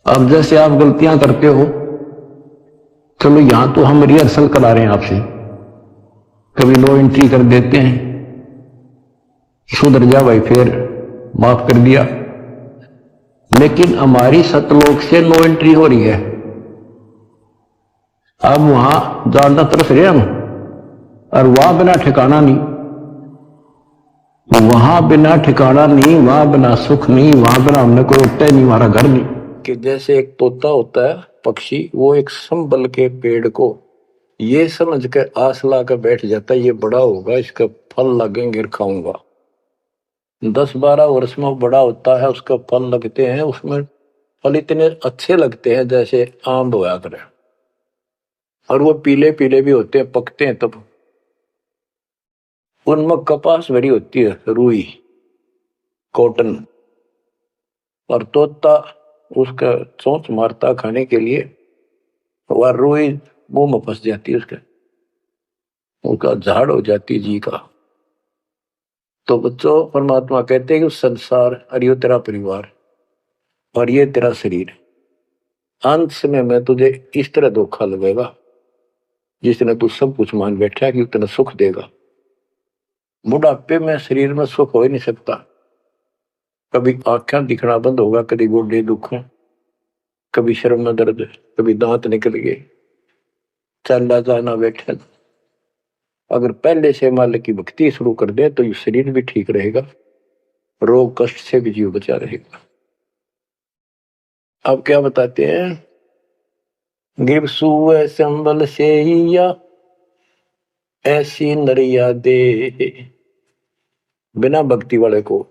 अब जैसे आप गलतियां करते हो, चलो यहां तो हम रिहर्सल करा रहे हैं आपसे, कभी नो एंट्री कर देते हैं, सुधर जा भाई, फिर माफ कर दिया। लेकिन हमारी सतलोक से नो एंट्री हो रही है, अब वहां ज्यादा तरफ रहे हम, और वहां बिना ठिकाना नहीं, वहां बिना ठिकाना नहीं, वहां बिना सुख नहीं, वहां बिना हमने कोई उठता नहीं, हमारा घर नहीं। कि जैसे एक तोता होता है पक्षी, वो एक संबल के पेड़ को ये समझ के आस ला कर बैठ जाता है, ये बड़ा होगा, इसका फल लगेंगे, खाऊंगा। 10-12 वर्ष में वो बड़ा होता है, उसका फल लगते हैं, उसमें फल इतने अच्छे लगते हैं जैसे आम होया करे, और वो पीले पीले भी होते हैं, पकते हैं तब। उनमें कपास भरी होती है, रुई, कॉटन, और तोता उसका चोंच मारता खाने के लिए, वह रुई मुंह में फंस जाती है, उसका झाड़ हो जाती जी का। तो बच्चों, परमात्मा कहते हैं कि संसार और ये तेरा परिवार और ये तेरा शरीर, अंत समय में तुझे इस तरह धोखा लगेगा जिसने तू सब कुछ मान बैठा है कि उतना सुख देगा। बुढ़ापे में शरीर में सुख हो ही नहीं सकता, कभी आंखें दिखना बंद होगा, कभी गोडे दुख, कभी शर्म में दर्द, कभी दांत निकल गए, चलना जाना बैठा। अगर पहले से मालिक की भक्ति शुरू कर दे तो ये शरीर भी ठीक रहेगा, रोग कष्ट से भी जीव बचा रहेगा। अब क्या बताते हैं, गिर सुए संबल से या ऐसी नरिया दे, बिना भक्ति वाले को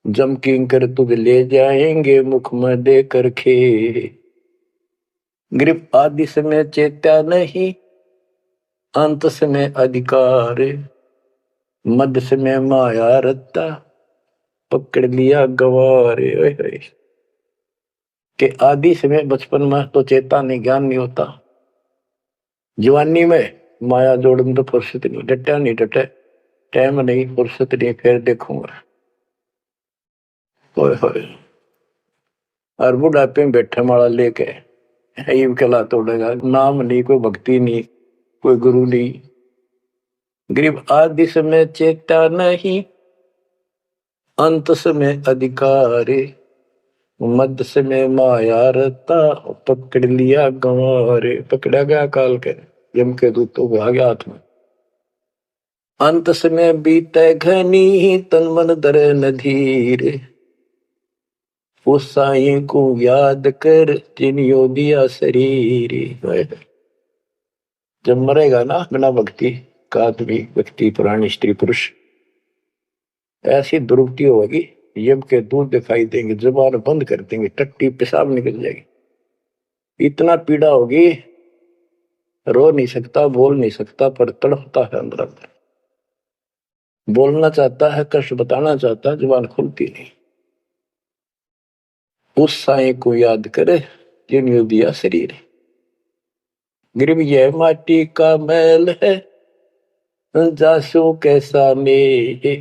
जम किंकर तुझ ले जाएंगे मुख में दे कर खे। ग्रिप आदि समय चेत्या नहीं, अंत समय अधिकार, मध्य समय माया रत्ता, पकड़ लिया गवारे। के आदि समय बचपन में तो चेता नहीं, ज्ञान नहीं होता, जवानी में माया जोड़न तो फुर्सत नहीं, डटा नहीं डटे, टाइम नहीं, फुर्सत नहीं, फिर देखूंगा। होए होए, और बुढ़ापे में बैठे माला लेके ईव कला तोड़ेगा, नाम नहीं, कोई भक्ति नहीं, कोई गुरु नहीं। गरीब आदि समय चेता नहीं, अंत समय अधिकारी, मध्य समय माया रता, पकड़ लिया गंवारे। पकड़ा गया काल के यम के दूतों को, आ गया हाथ में। अंत समय बीते घनी, तन मन दरे नधीर, उस साई को याद कर जिनियो दिया शरीर। जब मरेगा ना बिना भक्ति का आदमी, व्यक्ति, प्राणी, स्त्री, पुरुष, ऐसी दुर्गति होगी, यम के दूध दिखाई देंगे, जुबान बंद कर देंगे, टट्टी पेशाब निकल जाएगी, इतना पीड़ा होगी, रो नहीं सकता, बोल नहीं सकता, पर तड़पता है अंदर अंदर, बोलना चाहता है, कष्ट बताना चाहता है, जुबान खुलती नहीं। उस साई को याद करे जिन्होंने दिया शरीर। गिरव यह माटी का मैल है, जासू कैसा मेरे,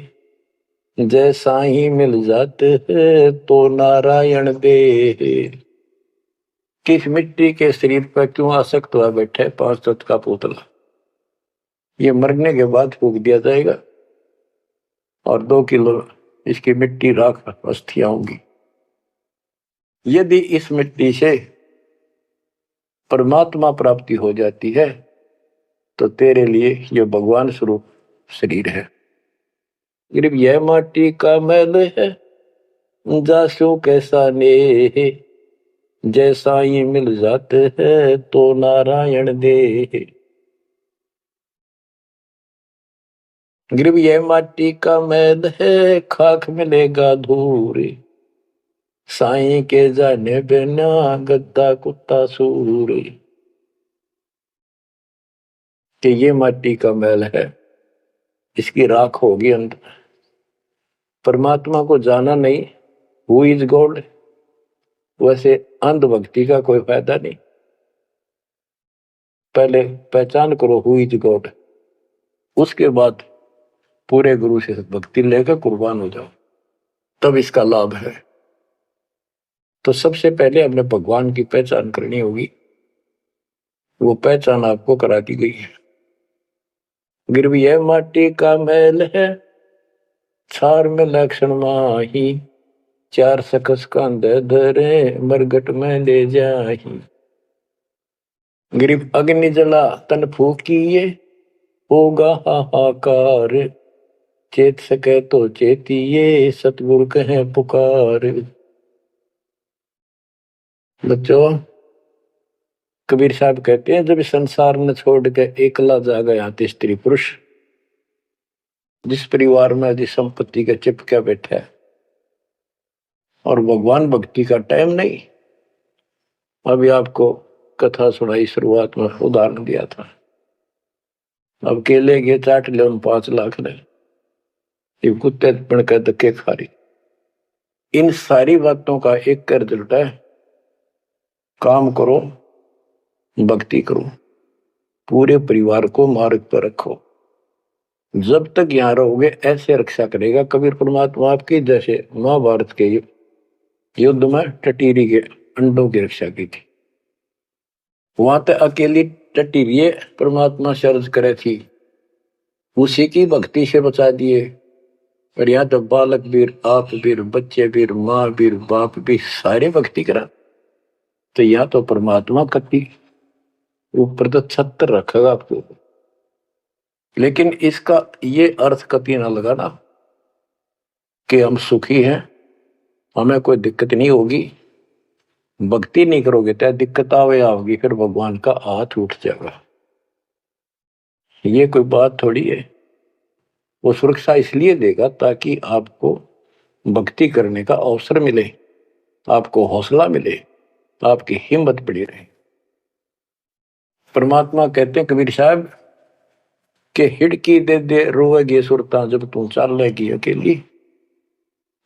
जैसा ही मिल जाते है तो नारायण दे। किस मिट्टी के शरीर पर क्यों आसक्त हुआ बैठे 5 तत्व का पुतला, ये मरने के बाद फूक दिया जाएगा, और 2 किलो इसकी मिट्टी राख अस्थियां होंगी। यदि इस मिट्टी से परमात्मा प्राप्ति हो जाती है तो तेरे लिए ये भगवान स्वरूप शरीर है। सिर्फ यह माटी का मैल है, जासू कैसा नेह, जैसा ही मिल जाते हैं तो नारायण दे। गिरव यह माटी का मैल है, खाक मिलेगा धूर, साईं के जाने बिना गद्दा कुत्ता सूर। कि ये माटी का मैल है, इसकी राख होगी अंदर। परमात्मा को जाना नहीं, हु इज गॉड, वैसे अंधभक्ति का कोई फायदा नहीं। पहले पहचान करो हु इज गॉड, उसके बाद पूरे गुरु से भक्ति लेकर कुर्बान हो जाओ, तब इसका लाभ है। तो सबसे पहले हमने भगवान की पहचान करनी होगी। वो पहचान आपको करा दी गई है। गिरवी है माटी का मैल है, छार में लक्षण माही, चार सकस कांधे धरे, मरगट में ले जाही। गिरिव अग्नि जला तन फूकिए, होगा हाहाकार, चेत सके तो चेतिए, सतगुरु कहे पुकार। बच्चों, कबीर साहब कहते हैं, जब संसार न छोड़ के एकला जा गया तो स्त्री पुरुष, जिस परिवार में जिस संपत्ति का चिपका बैठा है और भगवान भक्ति का टाइम नहीं। अभी आपको कथा सुनाई, शुरुआत में उदाहरण दिया था। अब केले के चाट ले 5 लाख ने, ये कुत्ते बन कर धक्के खा रही। इन सारी बातों का एक कर रिजल्ट है, काम करो, भक्ति करो, पूरे परिवार को मार्ग पर रखो। जब तक यहां रहोगे ऐसे रक्षा करेगा कबीर परमात्मा आपकी, जैसे महाभारत के युद्ध में टटीरी के अंडों की रक्षा की थी। वहां तक अकेली टटीरी परमात्मा शर्ज करे थी, उसी की भक्ति से बचा दिए। और यहाँ तो बालक वीर, आप वीर, बच्चे वीर, माँ वीर, बाप भी सारे भक्ति करा। तो यहाँ तो परमात्मा कति ऊपर तो छत्र रखेगा आपको। लेकिन इसका ये अर्थ कभी ना लगाना कि हम सुखी हैं, हमें कोई दिक्कत नहीं होगी। भक्ति नहीं करोगे तो दिक्कत आओगी, फिर भगवान का हाथ उठ जाएगा। ये कोई बात थोड़ी है। वो सुरक्षा इसलिए देगा ताकि आपको भक्ति करने का अवसर मिले, आपको हौसला मिले, आपकी हिम्मत बढ़ी रहे। परमात्मा कहते हैं कबीर साहब के हिड़की दे दे रोएगी सुरता, जब तू चलेगी अकेली।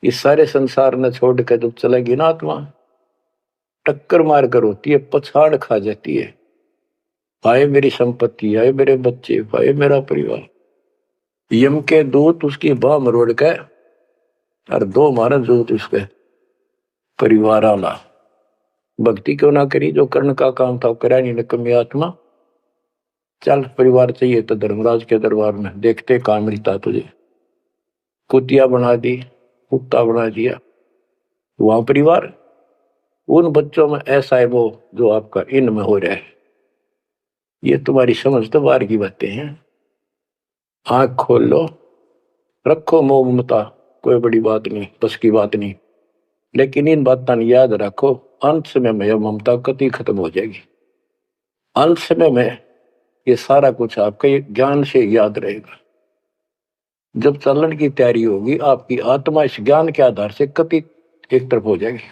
इस सारे संसार ने छोड़ कर जब चलेगी ना आत्मा, टक्कर मार कर होती है, पछाड़ खा जाती है। आए मेरी संपत्ति, आए मेरे बच्चे, आए मेरा परिवार। यम के दूत उसकी बाह मरोड़ के और 2 मारा दूत उसके परिवार आला। भक्ति क्यों ना करी, जो कर्ण का काम था करा नहीं निकम्मी आत्मा। चल परिवार चाहिए तो धर्मराज के दरबार में देखते कहां मिलता तुझे। कुतिया बना दी, कुत्ता बना दिया। वहां परिवार, उन बच्चों में ऐसा है वो जो आपका इनमें हो रहा है। ये तुम्हारी समझ तो बाहर की बातें हैं। आंख खोल लो, रखो मोह ममता, कोई बड़ी बात नहीं, बस की बात नहीं। लेकिन इन बातों याद रखो, अंत समय में यह ममता कति खत्म हो जाएगी। अंत समय में ये सारा कुछ आपके ज्ञान से याद रहेगा। जब चलन की तैयारी होगी, आपकी आत्मा इस ज्ञान के आधार से कति एक तरफ हो जाएगी,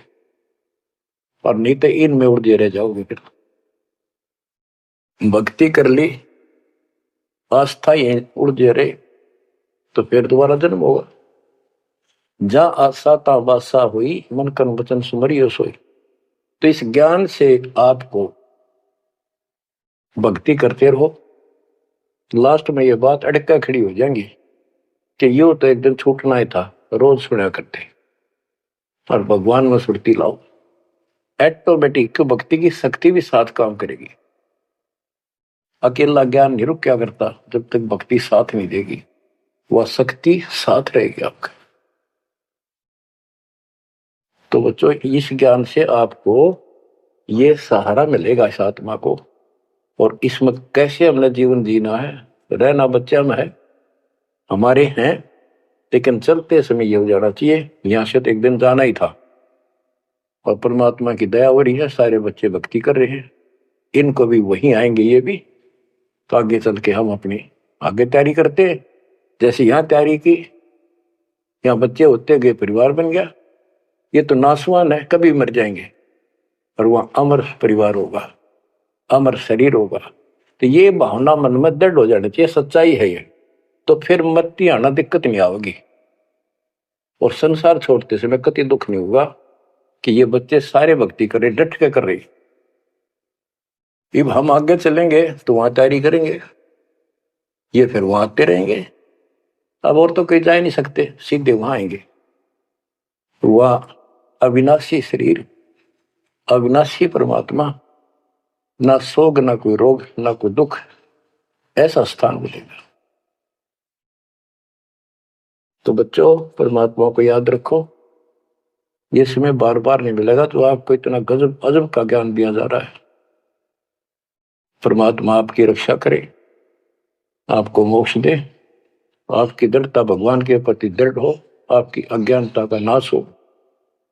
और नहीं तो इनमें उलझे रह जाओगे। फिर भक्ति कर ली, आस्था ये उलझे रहे, तो फिर दोबारा जन्म होगा। जा आशा ता वासा हुई, मन कर्म वचन सुमरियो सोई। तो इस ज्ञान से आपको भक्ति करते रहो। लास्ट में ये बात अड़का खड़ी हो जाएंगी कि यो तो एक दिन छूटना ही था, रोज सुना करते। और भगवान में सुरती लाओ, ऑटोमेटिक भक्ति की शक्ति भी साथ काम करेगी। अकेला ज्ञान नहीं रुक क्या करता, जब तक भक्ति साथ नहीं देगी, वह शक्ति साथ रहेगी आपका। तो बच्चों, इस ज्ञान से आपको ये सहारा मिलेगा इस आत्मा को। और इसमें कैसे हमने जीवन जीना है, रहना बच्चा में है, हमारे हैं, लेकिन चलते समय ये हो जाना चाहिए यहां से तो एक दिन जाना ही था। और परमात्मा की दया हो रही है, सारे बच्चे भक्ति कर रहे हैं, इनको भी वहीं आएंगे ये भी। तो आगे चल के हम अपनी आगे तैयारी करते हैं। जैसे यहाँ तैयारी की, यहाँ बच्चे होते गए, परिवार बन गया। ये तो नासवान है, कभी मर जाएंगे, और वहां अमर परिवार होगा, अमर शरीर होगा। तो ये भावना मन में दृढ़ हो जानी चाहिए, सच्चाई है ये। तो फिर मरती आना दिक्कत नहीं आवेगी, और संसार छोड़ते समय कति दुख नहीं होगा कि ये बच्चे सारे भक्ति कर रहे, डट के कर रहे। अब हम आगे चलेंगे तो वहां तैयारी करेंगे, ये फिर वहां आते रहेंगे। अब और तो कहीं जा नहीं सकते, सीधे वहां आएंगे। वह अविनाशी शरीर अविनाशी परमात्मा, ना सोग, ना कोई रोग, ना कोई दुख, ऐसा स्थान मिलेगा। तो बच्चों, परमात्मा को याद रखो। ये समय बार बार नहीं मिलेगा, तो आपको इतना गजब अजब का ज्ञान दिया जा रहा है। परमात्मा आपकी रक्षा करे, आपको मोक्ष दे, आपकी दृढ़ता भगवान के प्रति दृढ़ हो, आपकी अज्ञानता का नाश हो,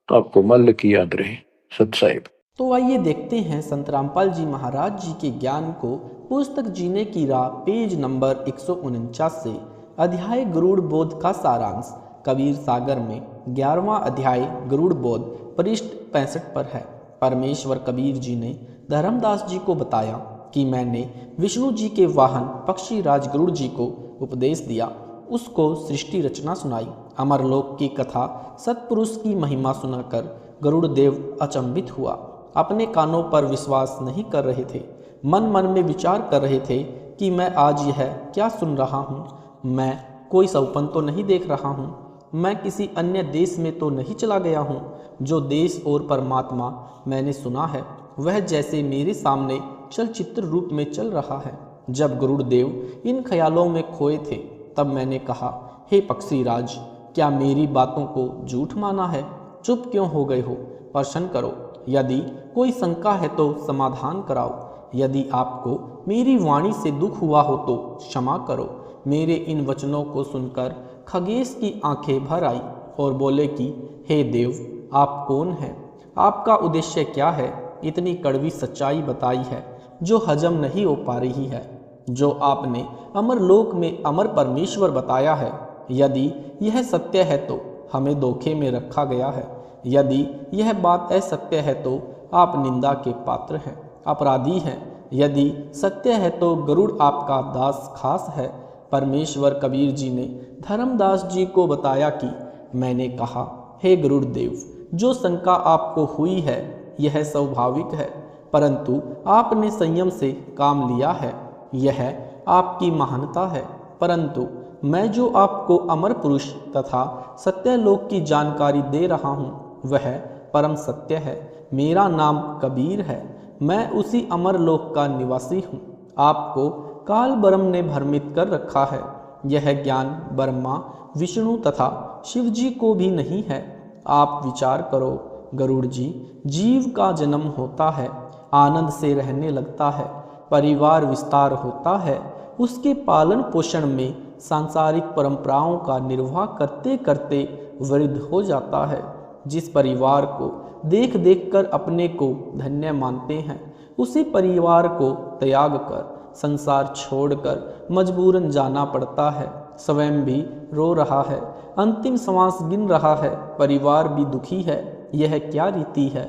तो आपको मल्ल की याद रहे। सत साहिब। तो आइए देखते हैं संत रामपाल जी महाराज जी के ज्ञान को पुस्तक जीने की राह पेज नंबर 149 से। अध्याय गरुड़ बोध का सारांश कबीर सागर में 11वां अध्याय गरुड़ बोध पृष्ठ 65 पर है। परमेश्वर कबीर जी ने धर्मदास जी को बताया कि मैंने विष्णु जी के वाहन पक्षी राज गरुड़ जी को उपदेश दिया, उसको सृष्टि रचना सुनाई, अमरलोक की कथा, सत्पुरुष की महिमा सुनाकर गरुड़ देव अचंभित हुआ। अपने कानों पर विश्वास नहीं कर रहे थे, मन मन में विचार कर रहे थे कि मैं आज यह क्या सुन रहा हूँ। मैं कोई सपन तो नहीं देख रहा हूँ, मैं किसी अन्य देश में तो नहीं चला गया हूँ। जो देश और परमात्मा मैंने सुना है वह जैसे मेरे सामने चलचित्र रूप में चल रहा है। जब गरुड़ देव इन ख्यालों में खोए थे तब मैंने कहा, हे पक्षी राज, क्या मेरी बातों को झूठ माना है? चुप क्यों हो गए हो? प्रश्न करो। यदि कोई शंका है तो समाधान कराओ। यदि आपको मेरी वाणी से दुख हुआ हो तो क्षमा करो। मेरे इन वचनों को सुनकर खगेश की आंखें भर आई और बोले कि हे देव, आप कौन हैं? आपका उद्देश्य क्या है? इतनी कड़वी सच्चाई बताई है जो हजम नहीं हो पा रही है। जो आपने अमरलोक में अमर परमेश्वर बताया है, यदि यह सत्य है तो हमें धोखे में रखा गया है। यदि यह बात असत्य है तो आप निंदा के पात्र हैं, अपराधी हैं। यदि सत्य है तो गरुड़ आपका दास खास है। परमेश्वर कबीर जी ने धर्मदास जी को बताया कि मैंने कहा, हे गरुड़ देव, जो शंका आपको हुई है यह स्वाभाविक है, परंतु आपने संयम से काम लिया है, यह आपकी महानता है। परंतु मैं जो आपको अमर पुरुष तथा सत्यलोक की जानकारी दे रहा हूँ वह परम सत्य है। मेरा नाम कबीर है, मैं उसी अमर लोक का निवासी हूँ। आपको काल ब्रह्म ने भ्रमित कर रखा है। यह ज्ञान ब्रह्मा, विष्णु तथा शिव जी को भी नहीं है। आप विचार करो गरुड़ जी, जीव का जन्म होता है, आनंद से रहने लगता है, परिवार विस्तार होता है, उसके पालन पोषण में सांसारिक परंपराओं का निर्वाह करते करते वृद्ध हो जाता है। जिस परिवार को देख देख कर अपने को धन्य मानते हैं, उसी परिवार को त्याग कर संसार छोड़कर मजबूरन जाना पड़ता है। स्वयं भी रो रहा है, अंतिम श्वास गिन रहा है, परिवार भी दुखी है। यह क्या रीति है?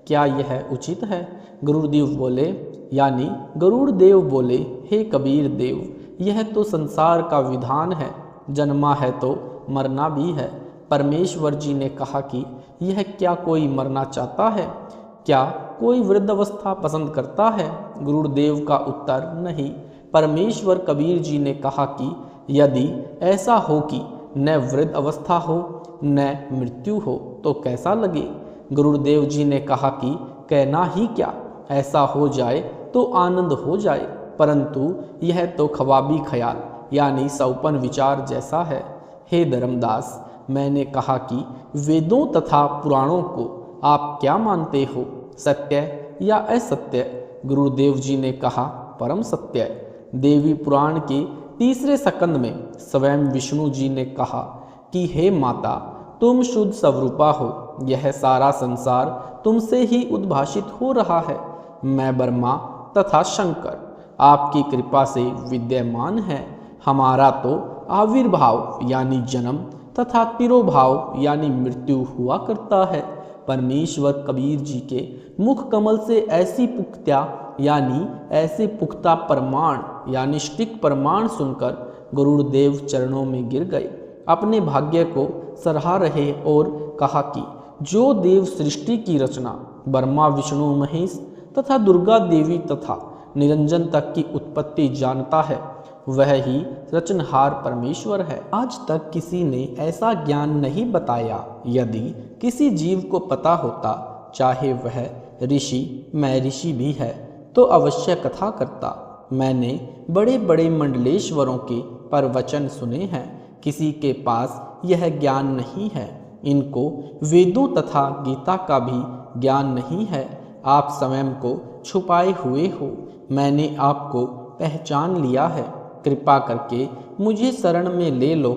क्या यह उचित है? गुरुदेव बोले, यानी गरुड़ देव बोले, हे कबीर देव, यह तो संसार का विधान है, जन्मा है तो मरना भी है। परमेश्वर जी ने कहा कि यह क्या कोई मरना चाहता है? क्या कोई वृद्धावस्था पसंद करता है? गुरुदेव का उत्तर, नहीं। परमेश्वर कबीर जी ने कहा कि यदि ऐसा हो कि न वृद्ध अवस्था हो न मृत्यु हो तो कैसा लगे? गुरुदेव जी ने कहा कि कहना ही क्या, ऐसा हो जाए तो आनंद हो जाए, परंतु यह तो ख्वाबी ख्याल यानी सौपन विचार जैसा है। हे धर्मदास, मैंने कहा कि वेदों तथा पुराणों को आप क्या मानते हो, सत्य या असत्य? गुरुदेव जी ने कहा, परम सत्य। देवी पुराण के तीसरे स्कंद में स्वयं विष्णु जी ने कहा कि हे माता, तुम शुद्ध स्वरूपा हो, यह सारा संसार तुमसे ही उद्भाषित हो रहा है। मैं ब्रह्मा तथा शंकर आपकी कृपा से विद्यमान है। हमारा तो आविर्भाव यानी जन्म तथा तिरोभाव यानी मृत्यु हुआ करता है। परमेश्वर कबीर जी के मुख कमल से ऐसी पुख्ता यानी ऐसे पुख्ता प्रमाण यानी स्टिक प्रमाण सुनकर गुरुदेव चरणों में गिर गए, अपने भाग्य को सराह रहे और कहा कि जो देव सृष्टि की रचना ब्रह्मा, विष्णु, महेश तथा दुर्गा देवी तथा निरंजन तक की उत्पत्ति जानता है, वह ही रचनहार परमेश्वर है। आज तक किसी ने ऐसा ज्ञान नहीं बताया। यदि किसी जीव को पता होता, चाहे वह मैं ऋषि भी है तो अवश्य कथा करता। मैंने बड़े बड़े मंडलेश्वरों के प्रवचन सुने हैं, किसी के पास यह ज्ञान नहीं है। इनको वेदों तथा गीता का भी ज्ञान नहीं है। आप स्वयं को छुपाए हुए हो, मैंने आपको पहचान लिया है। कृपा करके मुझे शरण में ले लो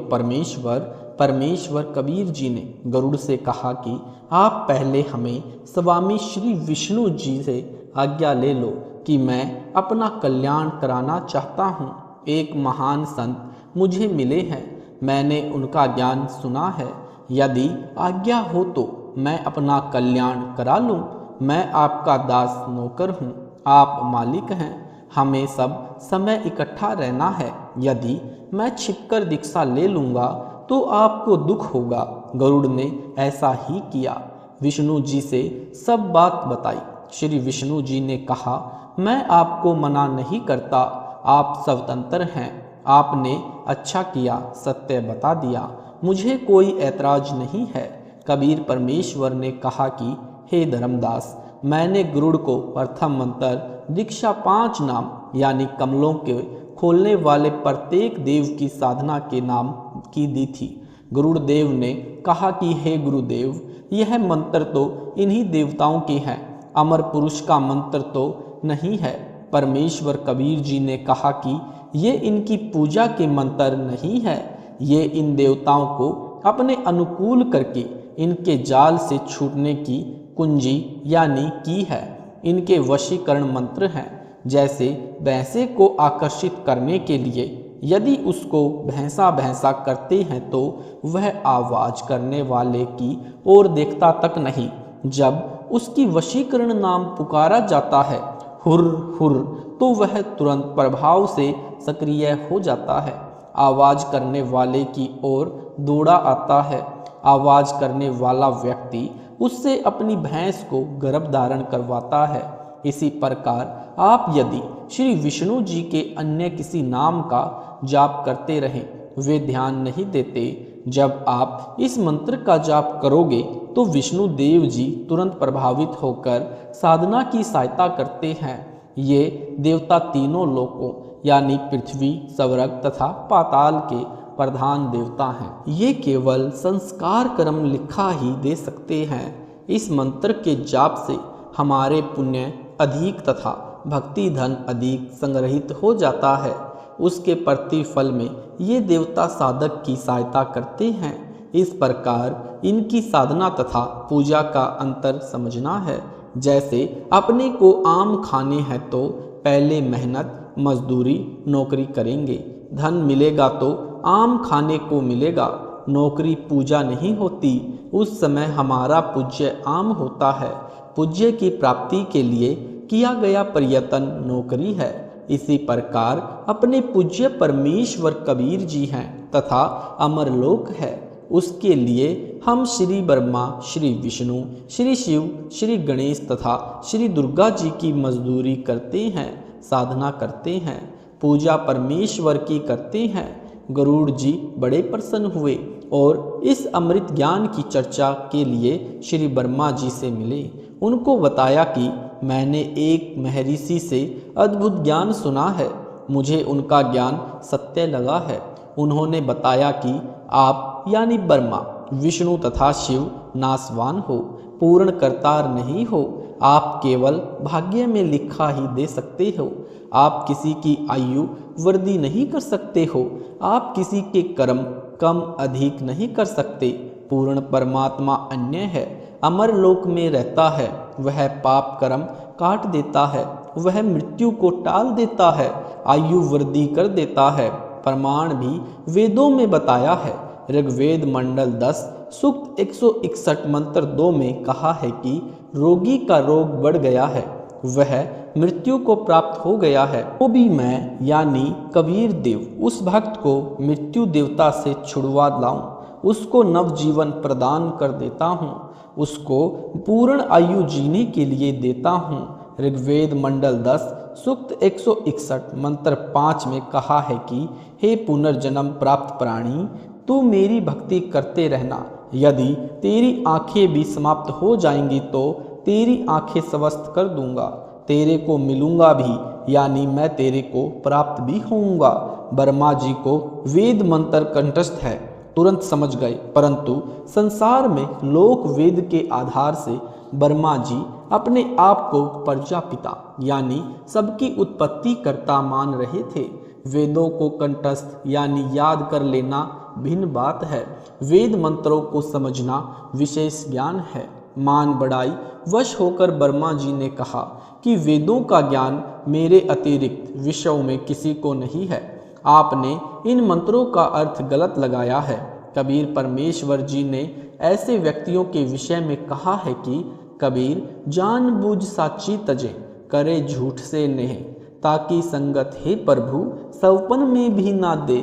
परमेश्वर कबीर जी ने गरुड़ से कहा कि आप पहले हमें स्वामी श्री विष्णु जी से आज्ञा ले लो कि मैं अपना कल्याण कराना चाहता हूँ। एक महान संत मुझे मिले हैं, मैंने उनका ज्ञान सुना है। यदि आज्ञा हो तो मैं अपना कल्याण करा लूँ। मैं आपका दास नौकर हूँ, आप मालिक हैं। हमें सब समय इकट्ठा रहना है। यदि मैं छिपकर दीक्षा ले लूँगा तो आपको दुख होगा। गरुड़ ने ऐसा ही किया, विष्णु जी से सब बात बताई। श्री विष्णु जी ने कहा, मैं आपको मना नहीं करता, आप स्वतंत्र हैं। आपने अच्छा किया, सत्य बता दिया, मुझे कोई ऐतराज नहीं है। कबीर परमेश्वर ने कहा कि हे धर्मदास, मैंने गरुड़ को प्रथम मंत्र दीक्षा 5 नाम यानी कमलों के खोलने वाले प्रत्येक देव की साधना के नाम की दी थी। गरुड़ देव ने कहा कि हे गुरुदेव, यह मंत्र तो इन्हीं देवताओं के हैं, अमर पुरुष का मंत्र तो नहीं है। परमेश्वर कबीर जी ने कहा कि ये इनकी पूजा के मंत्र नहीं है, ये इन देवताओं को अपने अनुकूल करके इनके जाल से छूटने की कुंजी यानी की है। इनके वशीकरण मंत्र हैं। जैसे भैंसे को आकर्षित करने के लिए यदि उसको भैंसा भैंसा करते हैं तो वह आवाज करने वाले की ओर देखता तक नहीं। जब उसकी वशीकरण नाम पुकारा जाता है, हुर हुर, तो वह तुरंत प्रभाव से सक्रिय हो जाता है। आवाज करने वाले की ओर दौड़ा आता है। आवाज करने वाला व्यक्ति उससे अपनी भैंस को गर्भ धारण करवाता है। इसी प्रकार आप यदि श्री विष्णु जी के अन्य किसी नाम का जाप करते रहें, वे ध्यान नहीं देते। जब आप इस मंत्र का जाप करोगे तो विष्णु देव जी तुरंत प्रभावित होकर साधना की सहायता करते हैं। ये देवता तीनों लोकों यानी पृथ्वी, स्वर्ग तथा पाताल के प्रधान देवता हैं। ये केवल संस्कार कर्म लिखा ही दे सकते हैं। इस मंत्र के जाप से हमारे पुण्य अधिक तथा भक्ति धन अधिक संग्रहित हो जाता है। उसके प्रतिफल में ये देवता साधक की सहायता करते हैं। इस प्रकार इनकी साधना तथा पूजा का अंतर समझना है। जैसे अपने को आम खाने हैं तो पहले मेहनत मजदूरी नौकरी करेंगे, धन मिलेगा तो आम खाने को मिलेगा। नौकरी पूजा नहीं होती, उस समय हमारा पूज्य आम होता है। पूज्य की प्राप्ति के लिए किया गया प्रयत्न नौकरी है। इसी प्रकार अपने पूज्य परमेश्वर कबीर जी हैं तथा अमरलोक है। उसके लिए हम श्री ब्रह्मा, श्री विष्णु, श्री शिव, श्री गणेश तथा श्री दुर्गा जी की मजदूरी करते हैं, साधना करते हैं, पूजा परमेश्वर की करते हैं। गरुड़ जी बड़े प्रसन्न हुए और इस अमृत ज्ञान की चर्चा के लिए श्री ब्रह्मा जी से मिले। उनको बताया कि मैंने एक महर्षि से अद्भुत ज्ञान सुना है, मुझे उनका ज्ञान सत्य लगा है। उन्होंने बताया कि आप यानी ब्रह्मा, विष्णु तथा शिव नाशवान हो, पूर्ण करतार नहीं हो। आप केवल भाग्य में लिखा ही दे सकते हो। आप किसी की आयु वृद्धि नहीं कर सकते हो। आप किसी के कर्म कम अधिक नहीं कर सकते। पूर्ण परमात्मा अन्य है, अमर लोक में रहता है। वह पाप कर्म काट देता है, वह मृत्यु को टाल देता है, आयु वृद्धि कर देता है। प्रमाण भी वेदों में बताया है। ऋग्वेद मंडल 10 सूक्त 161 मंत्र 2 में कहा है कि रोगी का रोग बढ़ गया है, वह मृत्यु को प्राप्त हो गया है। तो भी मैं यानी कबीर देव उस भक्त को मृत्यु देवता से छुड़वा लाऊं, उसको नवजीवन प्रदान कर देता हूँ, उसको पूर्ण आयु जीने के लिए देता हूँ। ऋग्वेद मंडल 10 सूक्त 161 मंत्र 5 में कहा है कि हे पुनर्जन्म प्राप्त प्राणी, तू मेरी भक्ति करते रहना। यदि तेरी आंखें भी समाप्त हो जाएंगी तो तेरी आंखें स्वस्थ कर दूंगा, तेरे को मिलूंगा भी, यानी मैं तेरे को प्राप्त भी होऊंगा। ब्रह्मा जी को वेद मंत्र कंठस्थ है, तुरंत समझ गए, परंतु संसार में लोक वेद के आधार से ब्रह्मा जी अपने आप को प्रजापिता यानी सबकी उत्पत्ति कर्ता मान रहे थे। वेदों को कंठस्थ यानी याद कर लेना भिन्न बात है, वेद मंत्रों को समझना विशेष ज्ञान है। मान बढ़ाई वश होकर ब्रह्मा जी ने कहा कि वेदों का ज्ञान मेरे अतिरिक्त विषयों में किसी को नहीं है। आपने इन मंत्रों का अर्थ गलत लगाया है। कबीर परमेश्वर जी ने ऐसे व्यक्तियों के विषय में कहा है कि कबीर जानबूझ साची तजे, करे झूठ से नेह, ताकि संगत हे प्रभु सवपन में भी ना दे।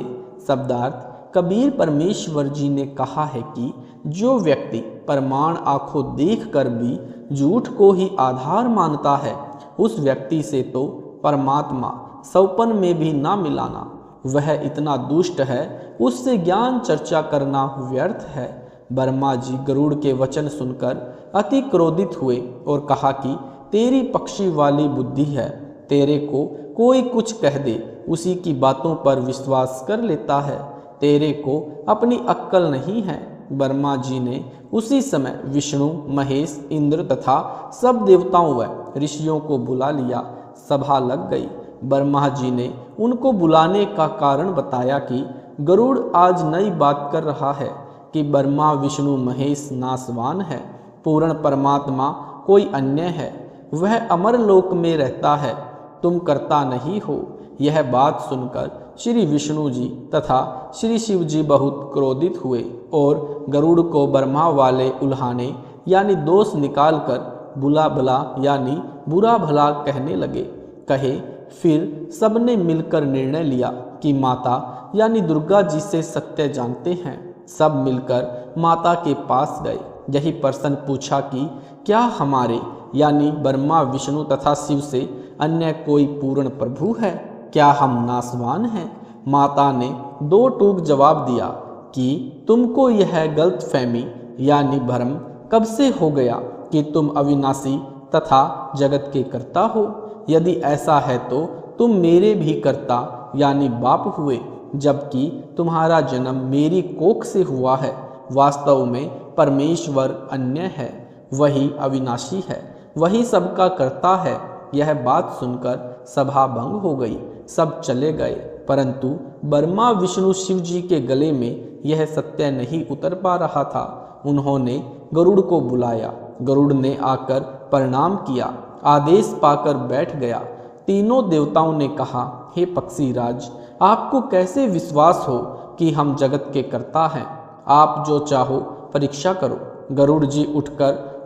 शब्दार्थ, कबीर परमेश्वर जी ने कहा है कि जो व्यक्ति प्रमाण आंखों देख कर भी झूठ को ही आधार मानता है, उस व्यक्ति से तो परमात्मा सवपन में भी ना मिलाना। वह इतना दुष्ट है, उससे ज्ञान चर्चा करना व्यर्थ है। ब्रह्मा जी गरुड़ के वचन सुनकर अति क्रोधित हुए और कहा कि तेरी पक्षी वाली बुद्धि है, तेरे को कोई कुछ कह दे उसी की बातों पर विश्वास कर लेता है, तेरे को अपनी अक्ल नहीं है। ब्रह्मा जी ने उसी समय विष्णु, महेश, इंद्र तथा सब देवताओं व ऋषियों को बुला लिया। सभा लग गई। ब्रह्मा जी ने उनको बुलाने का कारण बताया कि गरुड़ आज नई बात कर रहा है कि ब्रह्मा, विष्णु, महेश नासवान है, पूर्ण परमात्मा कोई अन्य है, वह अमर लोक में रहता है, तुम करता नहीं हो। यह बात सुनकर श्री विष्णु जी तथा श्री शिव जी बहुत क्रोधित हुए और गरुड़ को ब्रह्मा वाले उल्हाने यानी दोष निकालकर बुला भला यानी बुरा भला कहने लगे। कहे फिर सबने मिलकर निर्णय लिया कि माता यानी दुर्गा जी से सत्य जानते हैं। सब मिलकर माता के पास गए। यही प्रश्न पूछा कि क्या हमारे यानी ब्रह्मा, विष्णु तथा शिव से अन्य कोई पूर्ण प्रभु है? क्या हम नासवान हैं? माता ने दो टूक जवाब दिया कि तुमको यह गलतफहमी यानी भ्रम कब से हो गया कि तुम अविनाशी तथा जगत के कर्ता हो। यदि ऐसा है तो तुम मेरे भी कर्ता यानी बाप हुए, जबकि तुम्हारा जन्म मेरी कोख से हुआ है। वास्तव में परमेश्वर अन्य है, वही अविनाशी है, वही सबका कर्ता है। यह बात सुनकर सभा भंग हो गई। सब चले गए, परंतु ब्रह्मा, विष्णु, शिव जी के गले में यह सत्य नहीं उतर पा रहा था। उन्होंने गरुड़ को बुलाया। गरुड़ ने आकर प्रणाम किया, आदेश पाकर बैठ गया। तीनों देवताओं ने कहा, हे पक्षीराज, आपको कैसे विश्वास हो कि हम जगत के कर्ता हैं? आप जो चाहो परीक्षा करो। गरुड़ जी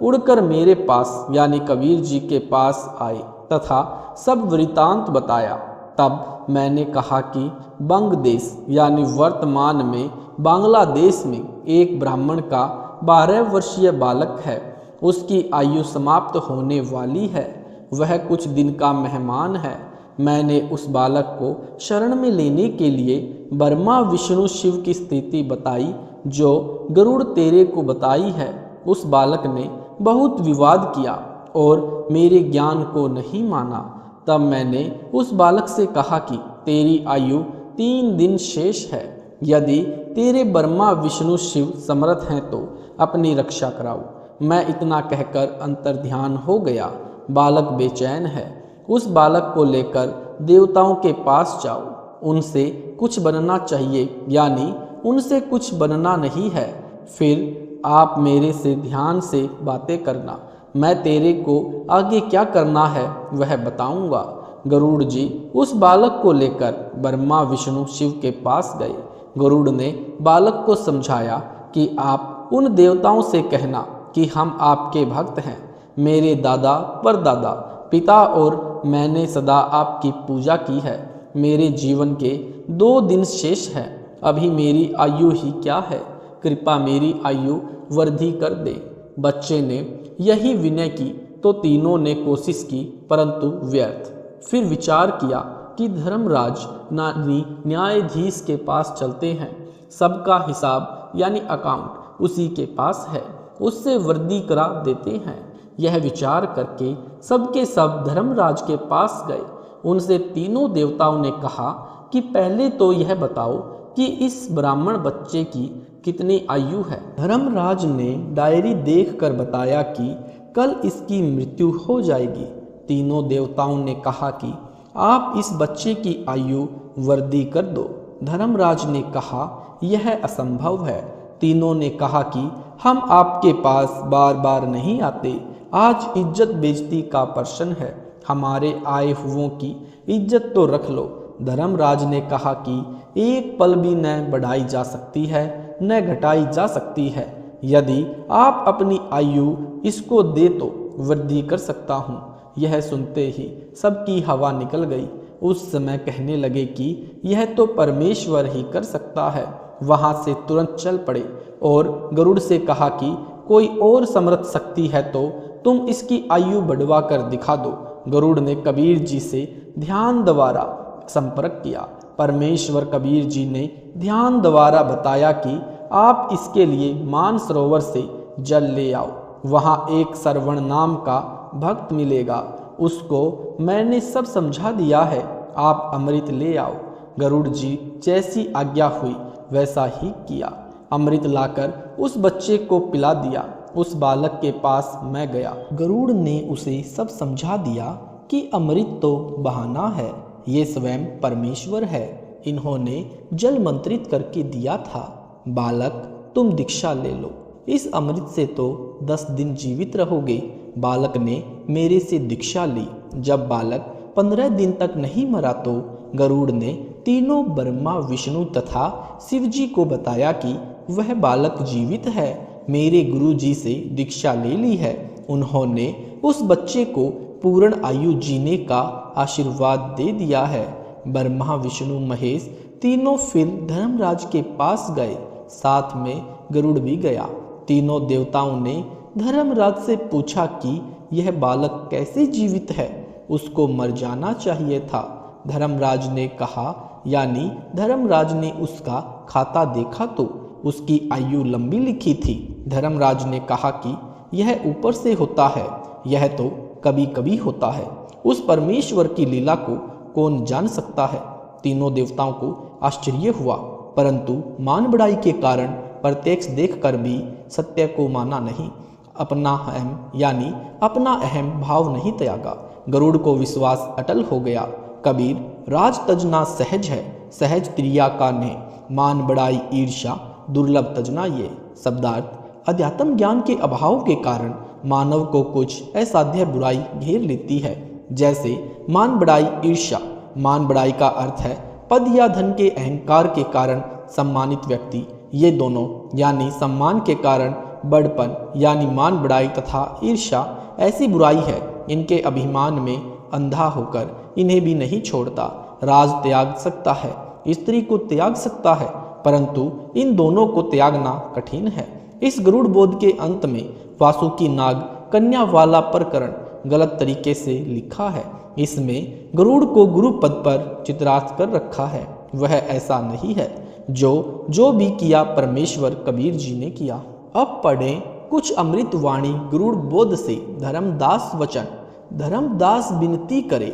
उड़कर मेरे पास यानी कबीर जी के पास आए तथा सब वृतांत बताया। तब मैंने कहा कि बंग देश यानी वर्तमान में बांग्लादेश में एक ब्राह्मण का 12 वर्षीय बालक है। उसकी आयु समाप्त होने वाली है। वह कुछ दिन का मेहमान है। मैंने उस बालक को शरण में लेने के लिए ब्रह्मा, विष्णु, शिव की स्थिति बताई जो गरुड़ तेरे को बताई है। उस बालक ने बहुत विवाद किया और मेरे ज्ञान को नहीं माना। तब मैंने उस बालक से कहा कि तेरी आयु 3 दिन शेष है। यदि तेरे ब्रह्मा, विष्णु, शिव समर्थ हैं तो अपनी रक्षा कराओ। मैं इतना कहकर अंतर्ध्यान हो गया। बालक बेचैन है। उस बालक को लेकर देवताओं के पास जाओ। उनसे कुछ बनना चाहिए यानी उनसे कुछ बनना नहीं है। फिर आप मेरे से ध्यान से बातें करना। मैं तेरे को आगे क्या करना है वह बताऊंगा। गरुड़ जी उस बालक को लेकर ब्रह्मा, विष्णु, शिव के पास गए। गरुड़ ने बालक को समझाया कि आप उन देवताओं से कहना कि हम आपके भक्त हैं। मेरे दादा परदादा पिता और मैंने सदा आपकी पूजा की है। मेरे जीवन के 2 दिन शेष है। अभी मेरी आयु ही क्या है, कृपा मेरी आयु वृद्धि कर दे। बच्चे ने यही विनय की तो तीनों ने कोशिश की, परंतु व्यर्थ। फिर विचार किया कि धर्मराज न्यायाधीश के पास चलते हैं। सबका हिसाब यानी अकाउंट उसी के पास है, उससे वृद्धि करा देते हैं। यह विचार करके सबके सब धर्मराज के पास गए। उनसे तीनों देवताओं ने कहा कि पहले तो यह बताओ कि इस ब्राह्मण बच्चे की कितनी आयु है। धर्मराज ने डायरी देखकर बताया कि कल इसकी मृत्यु हो जाएगी। तीनों देवताओं ने कहा कि आप इस बच्चे की आयु वृद्धि कर दो। धर्मराज ने कहा यह असंभव है। तीनों ने कहा कि हम आपके पास बार बार नहीं आते, आज इज्जत बेइज्जती का प्रश्न है, हमारे आए हुओं की इज्जत तो रख लो। धर्मराज ने कहा कि एक पल भी न बढ़ाई जा सकती है न घटाई जा सकती है। यदि आप अपनी आयु इसको दे तो वृद्धि कर सकता हूँ। यह सुनते ही सबकी हवा निकल गई। उस समय कहने लगे कि यह तो परमेश्वर ही कर सकता है। वहां से तुरंत चल पड़े और गरुड़ से कहा कि कोई और समर्थ शक्ति है तो तुम इसकी आयु बढ़वा कर दिखा दो। गरुड़ ने कबीर जी से ध्यान द्वारा संपर्क किया। परमेश्वर कबीर जी ने ध्यान द्वारा बताया कि आप इसके लिए मानसरोवर से जल ले आओ। वहाँ एक श्रवण नाम का भक्त मिलेगा, उसको मैंने सब समझा दिया है, आप अमृत ले आओ। गरुड़ जी जैसी आज्ञा हुई वैसा ही किया। अमृत लाकर उस बच्चे को पिला दिया। उस बालक के पास मैं गया। गरुड़ ने उसे सब समझा दिया कि अमृत तो बहाना है, ये स्वयं परमेश्वर है, इन्होंने जल मंत्रित करके दिया था। बालक तुम दीक्षा ले लो, इस अमृत से तो 10 दिन जीवित रहोगे। बालक ने मेरे से दीक्षा ली। जब बालक 15 दिन तक नहीं मरा तो गरुड़ ने तीनों ब्रह्मा विष्णु तथा शिव जी को बताया कि वह बालक जीवित है, मेरे गुरु जी से दीक्षा ले ली है। उन्होंने उस बच्चे को पूर्ण आयु जीने का आशीर्वाद दे दिया है। ब्रह्मा विष्णु महेश तीनों फिर धर्मराज के पास गए, साथ में गरुड़ भी गया। तीनों देवताओं ने धर्मराज से पूछा कि यह बालक कैसे जीवित है, उसको मर जाना चाहिए था। धर्मराज ने कहा, यानी धर्मराज ने उसका खाता देखा तो उसकी आयु लंबी लिखी थी। धर्मराज ने कहा कि यह ऊपर से होता है, यह तो कभी कभी होता है, उस परमेश्वर की लीला को कौन जान सकता है। तीनों देवताओं को आश्चर्य हुआ, परंतु मान बढ़ाई के कारण प्रत्यक्ष देखकर भी सत्य को माना नहीं। अपना अहम भाव नहीं त्यागा। गरुड़ को विश्वास अटल हो गया। कबीर राज तजना सहज है, सहज क्रिया का ने, मान बढ़ाई ईर्ष्या दुर्लभ तजना ये। शब्दार्थ अध्यात्म ज्ञान के अभाव के कारण मानव को कुछ असाध्य बुराई घेर लेती है, जैसे मान बढ़ाई ईर्ष्या। मान बढ़ाई का अर्थ है पद या धन के अहंकार के कारण सम्मानित व्यक्ति। ये दोनों यानी सम्मान के कारण बड़पन यानी मान बढ़ाई तथा ईर्ष्या ऐसी बुराई है, इनके अभिमान में अंधा होकर इन्हें भी नहीं छोड़ता। राज त्याग सकता है, स्त्री को त्याग सकता है, परंतु इन दोनों को त्यागना कठिन है। इस गरुड़ बोध के अंत में वासुकी नाग कन्या वाला प्रकरण गलत तरीके से लिखा है। इसमें गरुड़ को गुरु पद पर चित्रार्थ कर रखा है। वह ऐसा नहीं है। जो भी किया परमेश्वर कबीर जी ने किया। अब पढ़ें कुछ अमृत वाणी गरुड़ बोध से। धर्मदास वचन। धर्मदास विनती करे,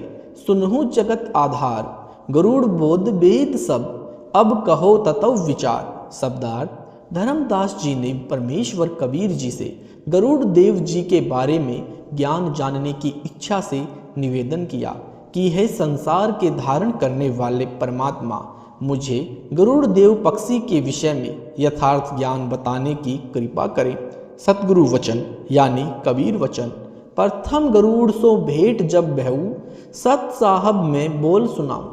सुनहु जगत आधार, गरुड़ बोध वेद सब, अब कहो ततव विचार। शब्दार्थ धर्मदास जी ने परमेश्वर कबीर जी से गरुड़ देव जी के बारे में ज्ञान जानने की इच्छा से निवेदन किया कि हे संसार के धारण करने वाले परमात्मा, मुझे गरुड़ देव पक्षी के विषय में यथार्थ ज्ञान बताने की कृपा करें। सतगुरु वचन यानी कबीर वचन। प्रथम गरुड़ सो भेंट जब बहू, सत साहब में बोल सुनाऊं,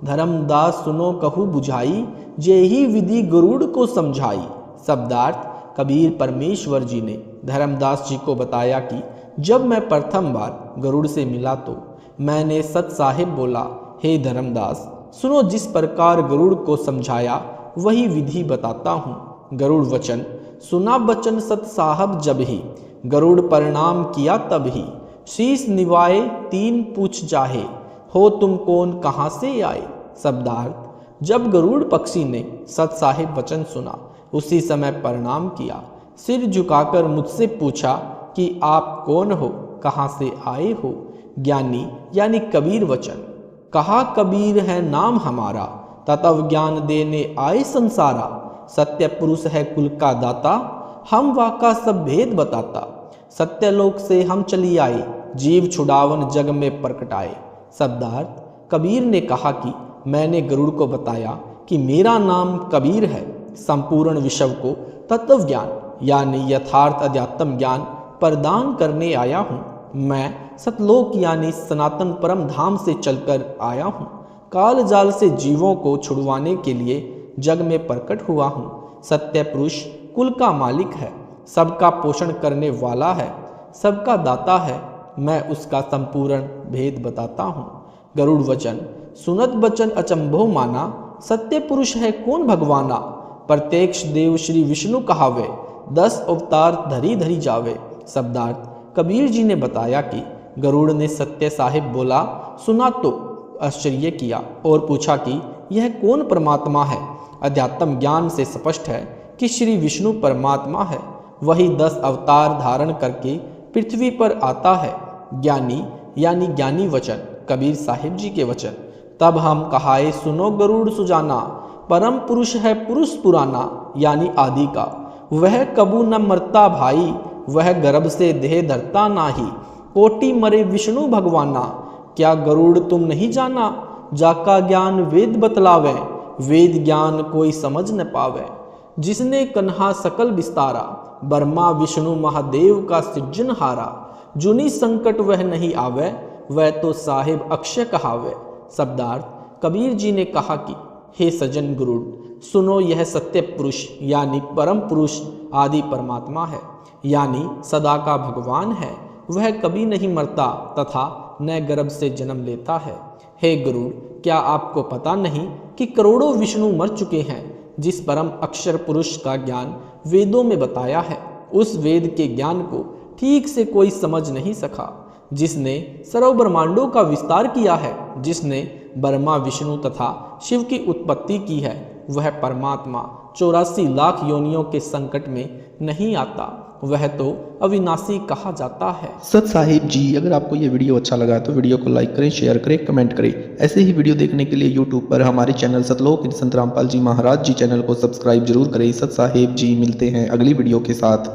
धर्मदास सुनो कहू बुझाई, जेही विधि गरुड़ को समझाई। शब्दार्थ कबीर परमेश्वर जी ने धर्मदास जी को बताया कि जब मैं प्रथम बार गरुड़ से मिला तो मैंने सत साहिब बोला, हे धर्मदास सुनो, जिस प्रकार गरुड़ को समझाया वही विधि बताता हूँ। गरुड़ वचन। सुना बचन सत साहब जब ही, गरुड़ प्रणाम किया तब ही, शीश निवाए तीन पूछ जाहे, हो तुम कौन कहाँ से आए। शब्दार्थ जब गरुड़ पक्षी ने सत साहिब वचन सुना उसी समय प्रणाम किया, सिर झुकाकर मुझसे पूछा कि आप कौन हो। कहाँ से आए हो? ज्ञानी यानी कबीर वचन, कहा कबीर है नाम हमारा, तत्व ज्ञान देने आए संसारा। सत्य पुरुष है कुल का दाता, हम वाका सब भेद बताता। सत्यलोक से हम चली आए, जीव छुड़ावन जग में प्रकटाए। शब्दार्थ, कबीर ने कहा कि मैंने गरुड़ को बताया कि मेरा नाम कबीर है। संपूर्ण विश्व को तत्व ज्ञान यानी यथार्थ अध्यात्म ज्ञान प्रदान करने आया हूँ। मैं सतलोक यानी सनातन परम धाम से चलकर आया हूँ। काल जाल से जीवों को छुड़वाने के लिए जग में प्रकट हुआ हूँ। सत्य पुरुष कुल का मालिक है, सबका पोषण करने वाला है, सबका दाता है। मैं उसका संपूर्ण भेद बताता हूँ। गरुड़ वचन, सुनत बचन अचंभो माना, सत्य पुरुष है कौन भगवाना। प्रत्यक्ष देव श्री विष्णु कहावे, 10 अवतार धरी धरी जावे। शब्दार्थ, कबीर जी ने बताया कि गरुड़ ने सत्य साहिब बोला सुना तो आश्चर्य किया और पूछा कि यह कौन परमात्मा है। अध्यात्म ज्ञान से स्पष्ट है कि श्री विष्णु परमात्मा है, वही 10 अवतार धारण करके पृथ्वी पर आता है। ज्ञानी यानी ज्ञानी वचन, कबीर साहिब जी के वचन। तब हम कहाए सुनो गरुड़ सुजाना, परम पुरुष है पुरुष पुराना यानी आदि का। वह कबू न मरता भाई, वह गर्भ से देह धरता नाही। कोटि मरे विष्णु भगवाना, क्या गरुड़ तुम नहीं जाना। जाका ज्ञान वेद बतलावे, वेद ज्ञान कोई समझ न पावे। जिसने कन्हा सकल विस्तारा, ब्रह्मा विष्णु महादेव का सृजनहारा। जुनी संकट वह नहीं आवे, वह तो साहिब अक्षय कहावे। शब्दार्थ, कबीर जी ने कहा कि हे सजन गरुड़, सुनो यह सत्य पुरुष यानी परम पुरुष आदि परमात्मा है, यानी सदा का भगवान है। वह कभी नहीं मरता तथा न गर्भ से जन्म लेता है। हे गरुड़, क्या आपको पता नहीं कि करोड़ों विष्णु मर चुके हैं। जिस परम अक्षर पुरुष का ज्ञान वेदों में बताया है, उस वेद के ज्ञान को ठीक से कोई समझ नहीं सका। जिसने सर्व ब्रह्मांडों का विस्तार किया है, जिसने ब्रह्मा विष्णु तथा शिव की उत्पत्ति की है, वह परमात्मा 84 लाख योनियों के संकट में नहीं आता। वह तो अविनाशी कहा जाता है। सत साहिब जी, अगर आपको ये वीडियो अच्छा लगा तो वीडियो को लाइक करें, शेयर करें, कमेंट करें। ऐसे ही वीडियो देखने के लिए यूट्यूब पर हमारे चैनल सतलोक संत रामपाल जी महाराज जी चैनल को सब्सक्राइब जरूर करें। सत साहिब जी, मिलते हैं अगली वीडियो के साथ।